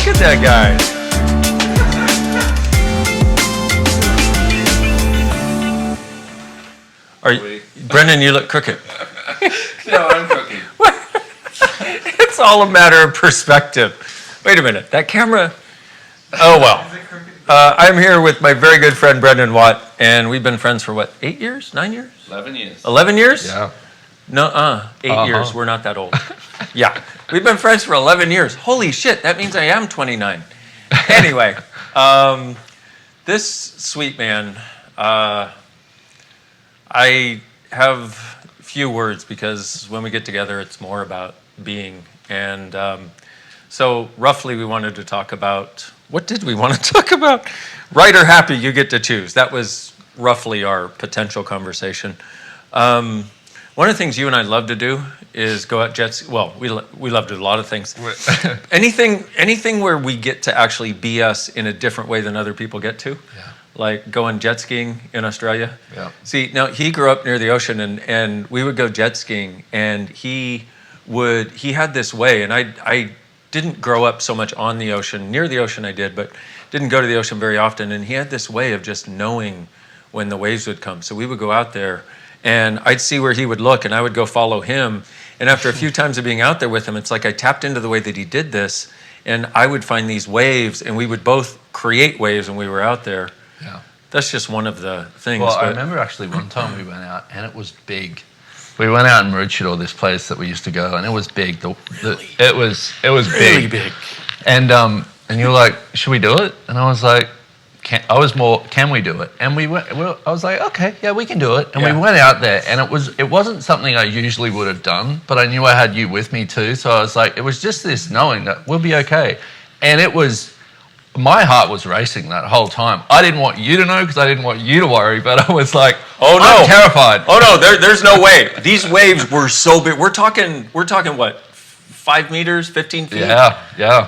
Look at that guy. Brendon, you look crooked. No, I'm crooked. It's all a matter of perspective. Wait a minute, that camera. Oh well. I'm here with my very good friend Brendan Watt, and we've been friends for what, 8 years, 9 years? 11 years. 11 years? Yeah. No, 8 years. We're not that old. Yeah, we've been friends for 11 years. Holy shit, that means I am 29. Anyway, this sweet man, I have few words because when we get together, it's more about being. And so roughly we wanted to talk about, what did we want to talk about? Right or happy, you get to choose. That was roughly our potential conversation. One of the things you and I love to do is go out jet ski. Well, we love to do a lot of things. anything where we get to actually be us in a different way than other people get to. Yeah. Like going jet skiing in Australia. Yeah. See, now he grew up near the ocean, and we would go jet skiing, and he had this way, and I didn't grow up so much on the ocean. Near the ocean I did, but didn't go to the ocean very often, and he had this way of just knowing when the waves would come. So we would go out there, and I'd see where he would look, and I would go follow him, and after a few times of being out there with him, it's like I tapped into the way that he did this, and I would find these waves, and we would both create waves when we were out there. Yeah. That's just one of the things. Well, I remember actually one time we went out and it was big. We went out in Maroochydore, this place that we used to go, and it was big. It was really big. And you were like, should we do it? And I was like, can we do it? And I was like, okay, yeah, we can do it. And we went out there, and it wasn't something I usually would have done, but I knew I had you with me too. So I was like, it was just this knowing that we'll be okay. And my heart was racing that whole time. I didn't want you to know because I didn't want you to worry, but I was like, oh no, I'm terrified. Oh no, there's no way. These waves were so big. We're talking what, 5 meters, 15 feet? Yeah.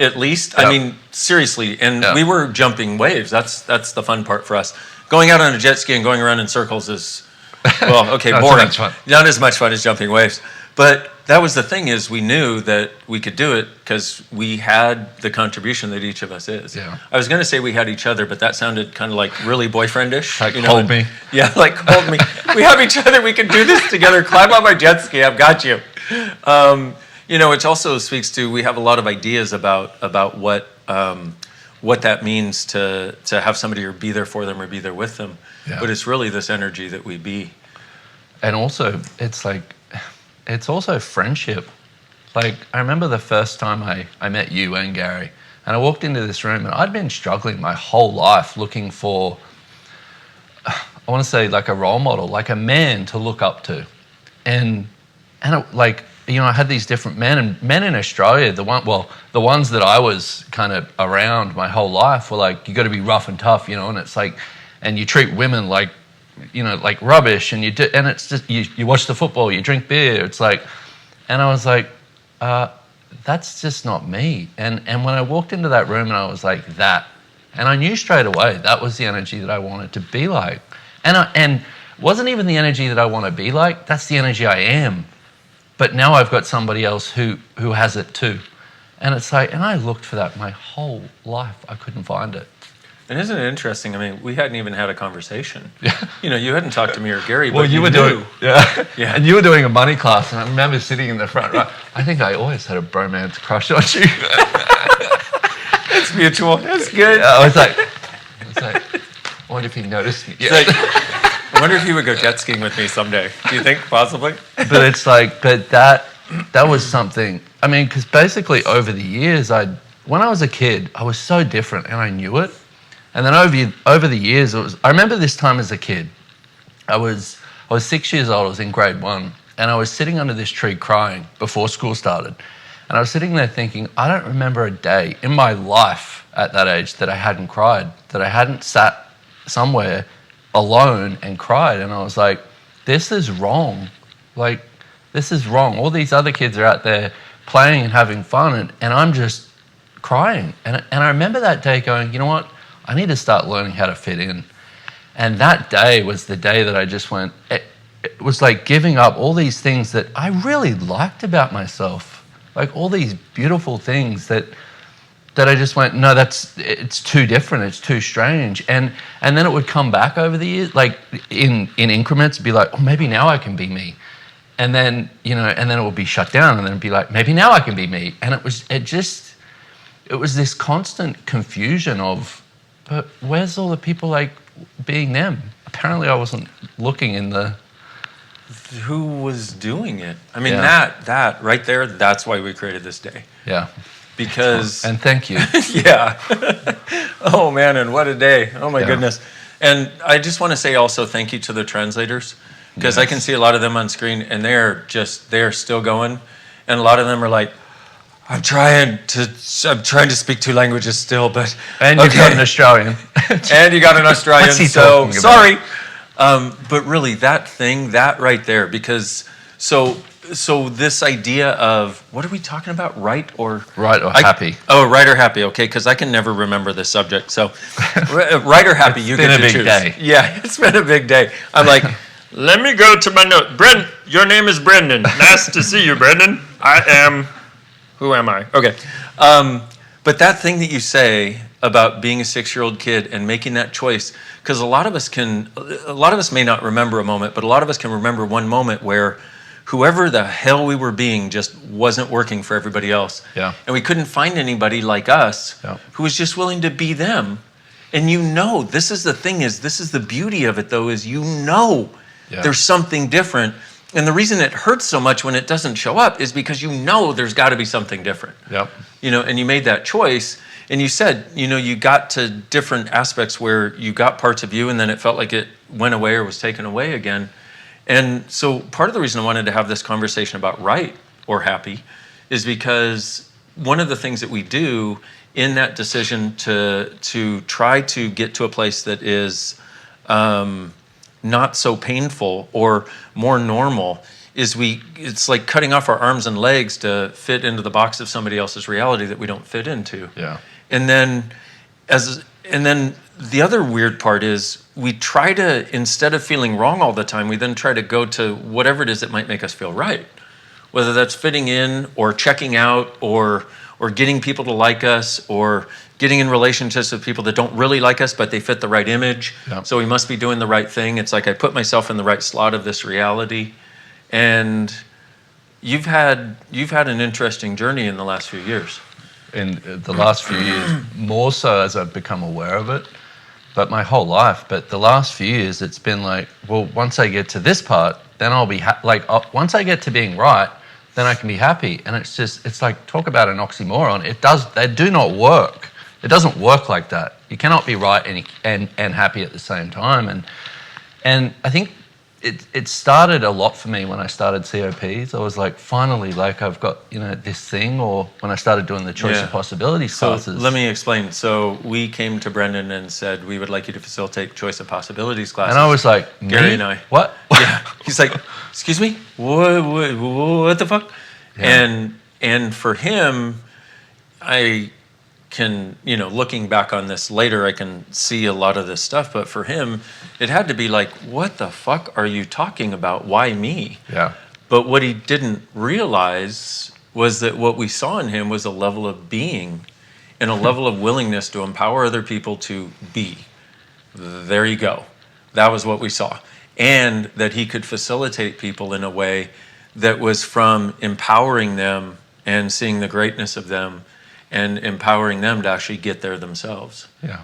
At least. Yeah. I mean, seriously. And we were jumping waves. That's the fun part for us. Going out on a jet ski and going around in circles is, well, okay, boring. Not as much fun as jumping waves. But that was the thing, is we knew that we could do it because we had the contribution that each of us is. Yeah. I was going to say we had each other, but that sounded kind of like really boyfriendish. Like, hold me. Yeah, like hold me. We have each other. We can do this together. Climb on my jet ski. I've got you. Which also speaks to, we have a lot of ideas about what that means to have somebody or be there for them or be there with them. Yeah. But it's really this energy that we be. And also, it's also friendship. Like, I remember the first time I met you and Gary, and I walked into this room, and I'd been struggling my whole life looking for, I want to say, like a role model, like a man to look up to. And I had these different men, and men in Australia, the ones that I was kind of around my whole life were like, you got to be rough and tough, and it's like, and you treat women like, like rubbish, and and it's just, you watch the football, you drink beer, it's like, and I was like, that's just not me. And when I walked into that room, and I was like, and I knew straight away that was the energy that I wanted to be like. And wasn't even the energy that I want to be like, that's the energy I am. But now I've got somebody else who has it too. And it's like, and I looked for that my whole life, I couldn't find it. And isn't it interesting? I mean, we hadn't even had a conversation. Yeah. You hadn't talked to me or Gary, well, but you were knew. doing, yeah. And you were doing a money class, and I remember sitting in the front row. I think I always had a bromance crush on you. It's mutual. That's good. I was like, I wonder if he noticed me. Yeah. I wonder if he would go jet skiing with me someday. Do you think possibly? But it's like, that was something. I mean, because basically over the years, when I was a kid, I was so different, and I knew it. And then over the years, I remember this time as a kid. I was 6 years old. I was in grade 1, and I was sitting under this tree crying before school started. And I was sitting there thinking, I don't remember a day in my life at that age that I hadn't cried, that I hadn't sat somewhere alone and cried. And I was like, this is wrong. Like, this is wrong. All these other kids are out there playing and having fun, and I'm just crying. And I remember that day going, you know what? I need to start learning how to fit in. And that day was the day that I just went, it was like giving up all these things that I really liked about myself. Like all these beautiful things that that I just went, no, it's too different, it's too strange. And then it would come back over the years, like in increments, be like, oh, maybe now I can be me. And then, and then it would be shut down, and then it'd be like, maybe now I can be me. And it was this constant confusion of, but where's all the people like being them? Apparently I wasn't looking in the... Who was doing it? I mean, Yeah. that right there, that's why we created this day. Yeah. Because... And thank you. Yeah. Oh, man, and what a day. Oh, my Yeah. goodness. And I just want to say also thank you to the translators, because I can see a lot of them on screen, and they're still going. And a lot of them are like, I'm trying to speak 2 languages still, but... And you've got an Australian. And you got an Australian, What's he so talking about? sorry. But really, that right there, because so this idea of, what are we talking about? Right or happy? Oh, right or happy. Okay, because I can never remember the subject. So, right or happy, you get to choose. It's been a big day. Yeah, it's been a big day. I'm like, let me go to my note. Your name is Brendon. Nice to see you, Brendon. Who am I? Okay. But that thing that you say about being a 6-year-old kid and making that choice, because a lot of us may not remember a moment, but a lot of us can remember one moment where whoever the hell we were being just wasn't working for everybody else. Yeah. And we couldn't find anybody like us who was just willing to be them. And this is the thing, this is the beauty of it though, is there's something different. And the reason it hurts so much when it doesn't show up is because there's got to be something different. Yep. And you made that choice, and you said, you got to different aspects where you got parts of you, and then it felt like it went away or was taken away again. And so part of the reason I wanted to have this conversation about right or happy is because one of the things that we do in that decision to try to get to a place that is not so painful or more normal is it's like cutting off our arms and legs to fit into the box of somebody else's reality that we don't fit into. Yeah. And then the other weird part is we try to, instead of feeling wrong all the time, we then try to go to whatever it is that might make us feel right. Whether that's fitting in or checking out or getting people to like us or getting in relationships with people that don't really like us, but they fit the right image. Yeah. So we must be doing the right thing. It's like I put myself in the right slot of this reality. And you've had an interesting journey in the last few years. In the last few years, more so as I've become aware of it, but my whole life. But the last few years, it's been like, well, once I get to this part, then I'll be once I get to being right, then I can be happy. And it's like, talk about an oxymoron. They do not work. It doesn't work like that. You cannot be right and happy at the same time. And I think it started a lot for me when I started COPs. I was like, finally, like I've got, this thing, or when I started doing the choice of possibilities classes. So let me explain. So we came to Brendon and said, we would like you to facilitate choice of possibilities classes. And I was like, Gary and I. What? Yeah. He's like, excuse me? What the fuck? Yeah. And for him, I can, looking back on this later, I can see a lot of this stuff. But for him, it had to be like, what the fuck are you talking about? Why me? Yeah. But what he didn't realize was that what we saw in him was a level of being and a level of willingness to empower other people to be. There you go. That was what we saw. And that he could facilitate people in a way that was from empowering them and seeing the greatness of them and empowering them to actually get there themselves. Yeah.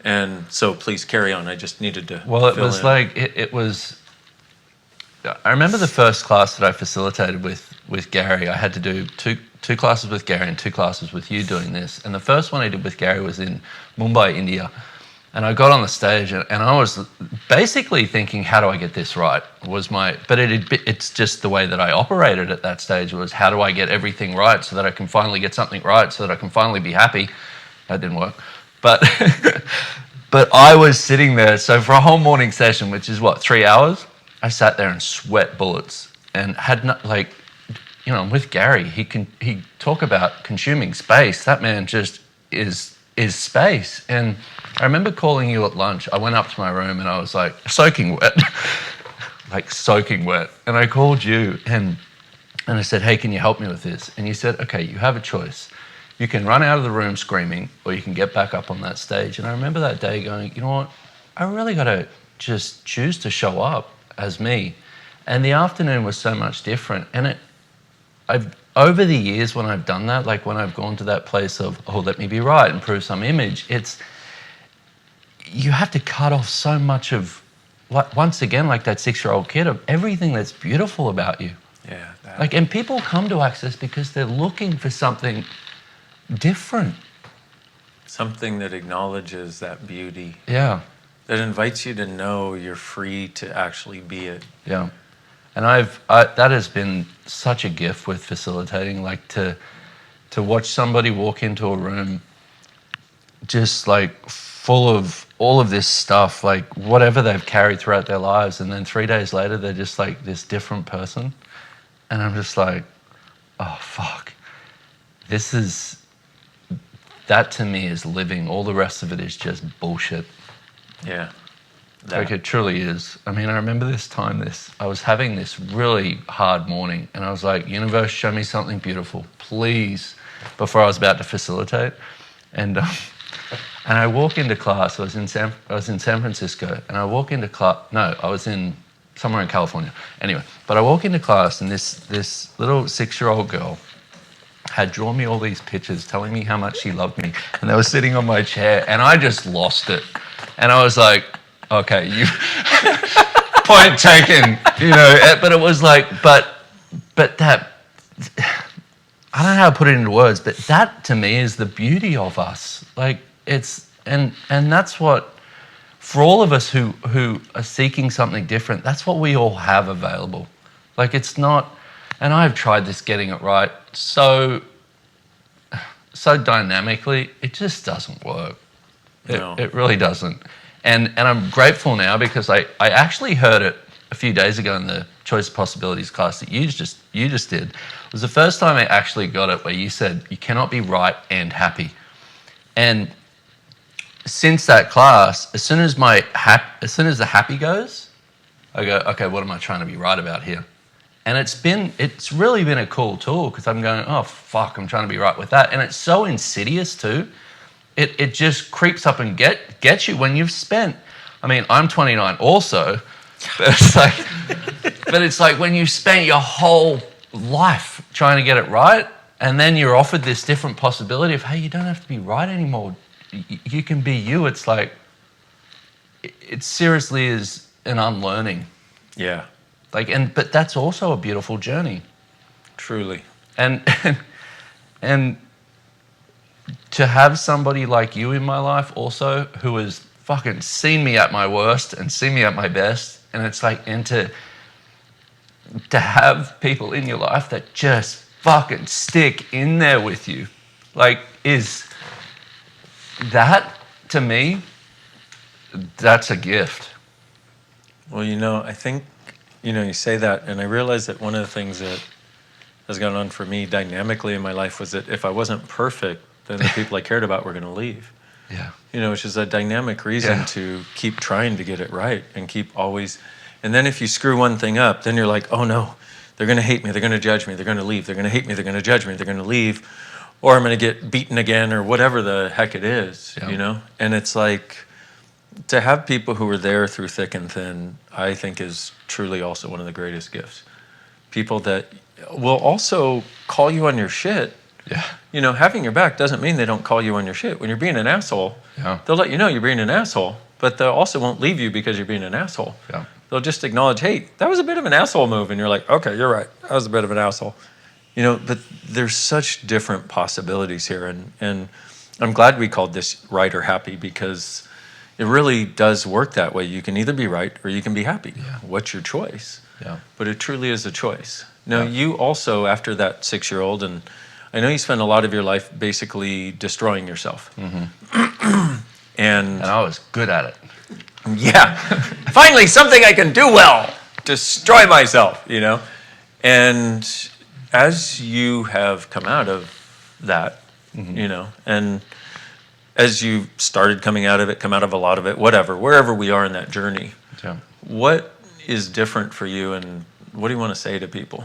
And so please carry on. I just needed to it was in. Like, it was... I remember the first class that I facilitated with Gary. I had to do two classes with Gary and 2 classes with you doing this. And the first one I did with Gary was in Mumbai, India. And I got on the stage and I was basically thinking, how do I get this right? But it's just the way that I operated at that stage was, how do I get everything right so that I can finally get something right, so that I can finally be happy? That didn't work. But but I was sitting there. So for a whole morning session, which is 3 hours, I sat there and sweat bullets and had with Gary, he talk about consuming space. That man just is space. And I remember calling you at lunch. I went up to my room and I was like soaking wet, And I called you and I said, hey, can you help me with this? And you said, okay, you have a choice. You can run out of the room screaming, or you can get back up on that stage. And I remember that day going, you know what? I really got to just choose to show up as me. And the afternoon was so much different. And I've over the years when I've done that, like when I've gone to that place of, oh, let me be right and prove some image, you have to cut off so much of, once again, like that 6-year-old kid, of everything that's beautiful about you. Yeah. Like, and people come to Access because they're looking for something different. Something that acknowledges that beauty. Yeah. That invites you to know you're free to actually be it. Yeah. And that has been such a gift with facilitating, like to watch somebody walk into a room just like full of all of this stuff, like whatever they've carried throughout their lives, and then 3 days later they're just like this different person. And I'm just like, oh fuck. That to me is living. All the rest of it is just bullshit. Yeah. Like it truly is. I mean, I remember I was having this really hard morning, and I was like, universe, show me something beautiful, please, before I was about to facilitate. And I walk into class. I was in San Francisco, and I walk into class. No, I was in somewhere in California. Anyway, but I walk into class, and this little 6-year-old girl had drawn me all these pictures telling me how much she loved me, and they were sitting on my chair, and I just lost it. And I was like, okay, you point taken, but it was like, but that, I don't know how to put it into words, but that to me is the beauty of us. Like and that's what, for all of us who are seeking something different, that's what we all have available. Like it's not, and I've tried this getting it right so dynamically, it just doesn't work. It really doesn't. And I'm grateful now because I actually heard it a few days ago in the Choice Possibilities class that you just did. It was the first time I actually got it, where you said you cannot be right and happy. And since that class, as soon as the happy goes, I go, okay, what am I trying to be right about here? And it's really been a cool tool, because I'm going, oh fuck, I'm trying to be right with that. And it's so insidious too. It just creeps up and gets you when you've spent, I mean, I'm 29 also, but it's like when you've spent your whole life trying to get it right, and then you're offered this different possibility of, hey, you don't have to be right anymore. You can be you. It's like, it seriously is an unlearning. Yeah. Like, but that's also a beautiful journey. Truly. And to have somebody like you in my life also, who has fucking seen me at my worst and seen me at my best, and it's like, and to have people in your life that just fucking stick in there with you, like, is that, to me, that's a gift. Well, I think, you say that, and I realize that one of the things that has gone on for me dynamically in my life was that if I wasn't perfect, then the people I cared about were going to leave. Yeah. Which is a dynamic reason to keep trying to get it right and keep always. And then if you screw one thing up, then you're like, oh no, they're going to hate me, they're going to judge me, they're going to leave, they're going to hate me, they're going to judge me, they're going to leave, or I'm going to get beaten again, or whatever the heck it is, And it's like, to have people who are there through thick and thin, I think is truly also one of the greatest gifts. People that will also call you on your shit. Yeah. Having your back doesn't mean they don't call you on your shit. When you're being an asshole, they'll let you know you're being an asshole, but they also won't leave you because you're being an asshole. Yeah. They'll just acknowledge, hey, that was a bit of an asshole move. And you're like, okay, you're right. That was a bit of an asshole. But there's such different possibilities here. And I'm glad we called this right or happy, because it really does work that way. You can either be right or you can be happy. Yeah. What's your choice? Yeah. But it truly is a choice. Now, you also, after that 6-year-old, and I know you spent a lot of your life basically destroying yourself. Mm-hmm. And I was good at it. Yeah. Finally, something I can do well. Destroy myself, And as you have come out of that, and as you started coming out of it, come out of a lot of it, whatever, wherever we are in that journey, what is different for you, and what do you want to say to people?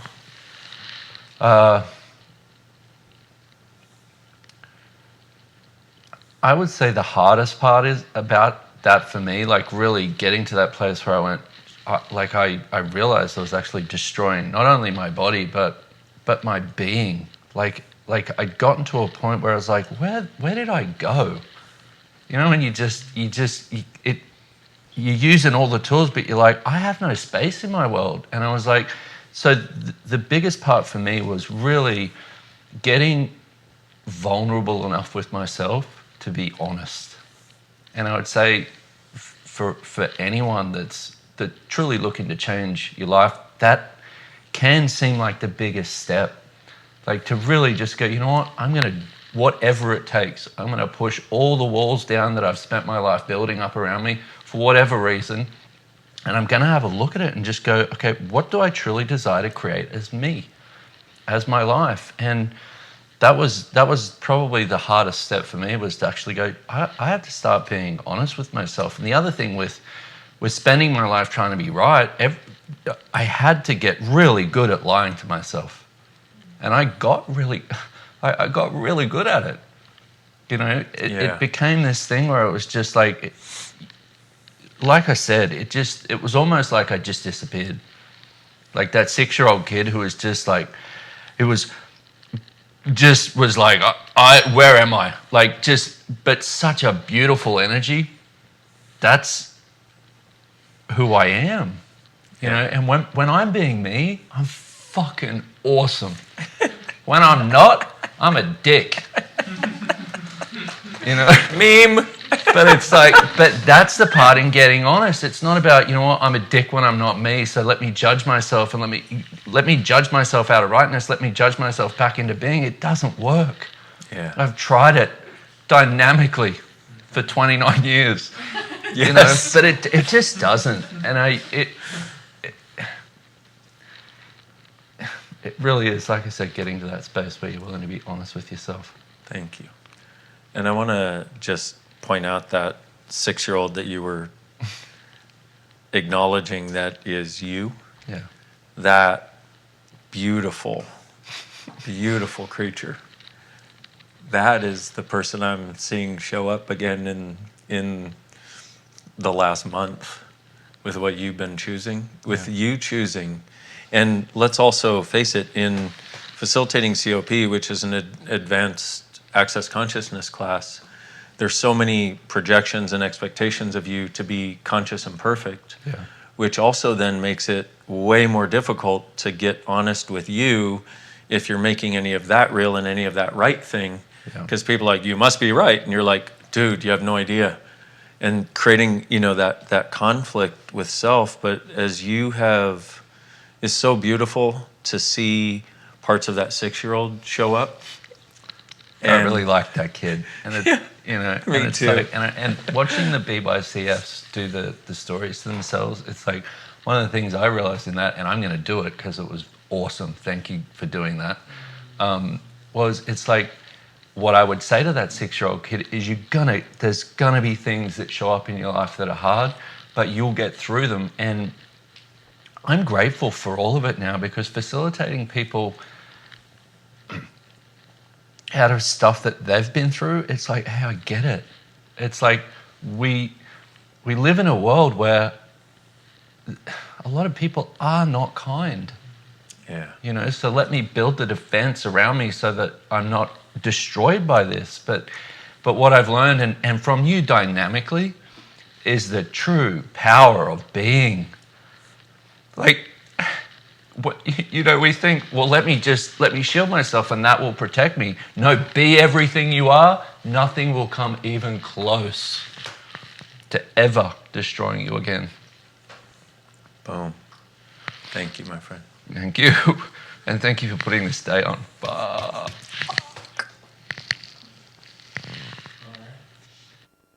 I would say the hardest part is about that for me, like really getting to that place where I went, I realized I was actually destroying not only my body, but my being. Like I'd gotten to a point where I was like, where did I go? You know, when you're using all the tools, but you're like, I have no space in my world. And I was like, so the biggest part for me was really getting vulnerable enough with myself to be honest. And I would say for anyone that's truly looking to change your life, that can seem like the biggest step. Like to really just go, you know what, I'm going to, whatever it takes, I'm going to push all the walls down that I've spent my life building up around me for whatever reason. And I'm going to have a look at it and just go, okay, what do I truly desire to create as me, as my life? And that was probably the hardest step for me, was to actually go, I have to start being honest with myself. And the other thing with spending my life trying to be right, I had to get really good at lying to myself. And I got really good at it. You know, it became this thing where it was just like I said, it was almost like I just disappeared. Like that 6-year-old kid who was just like, it was like, where am I? Like but such a beautiful energy. That's who I am. You know, and when I'm being me, I'm fucking awesome. When I'm not, I'm a dick. You know? Meme. But it's like, but that's the part in getting honest. It's not about, you know what, I'm a dick when I'm not me, so let me judge myself and let me judge myself out of rightness, let me judge myself back into being. It doesn't work. Yeah. I've tried it dynamically for 29 years. Yes. You know, but it just doesn't. And it really is, like I said, getting to that space where you're willing to be honest with yourself. Thank you. And I want to just point out that 6-year-old that you were acknowledging that is you. Yeah. That beautiful, beautiful creature. That is the person I'm seeing show up again in the last month with what you've been choosing, with you choosing. And let's also face it, in facilitating COP, which is an advanced access consciousness class, there's so many projections and expectations of you to be conscious and perfect, which also then makes it way more difficult to get honest with you if you're making any of that real and any of that right thing. Because people are like, you must be right. And you're like, dude, you have no idea. And creating, you know, that conflict with self. But as you have, it's so beautiful to see parts of that 6-year-old show up. And I really like that kid. And it, you know, Me and it's too. like, and watching the BYCFs do the stories to themselves, it's like one of the things I realized in that, and I'm going to do it because it was awesome. Thank you for doing that. Was it's like, what I would say to that 6-year-old kid is there's gonna be things that show up in your life that are hard, but you'll get through them. And I'm grateful for all of it now, because facilitating people out of stuff that they've been through, it's like, hey, I get it. It's like we live in a world where a lot of people are not kind. Yeah. You know, so let me build the defense around me so that I'm not destroyed by this. But what I've learned, and from you dynamically, is the true power of being. Like, what, you know, we think, well, let me shield myself and that will protect me. No, be everything you are. Nothing will come even close to ever destroying you again. Boom. Thank you, my friend. Thank you. And thank you for putting this day on. Bye.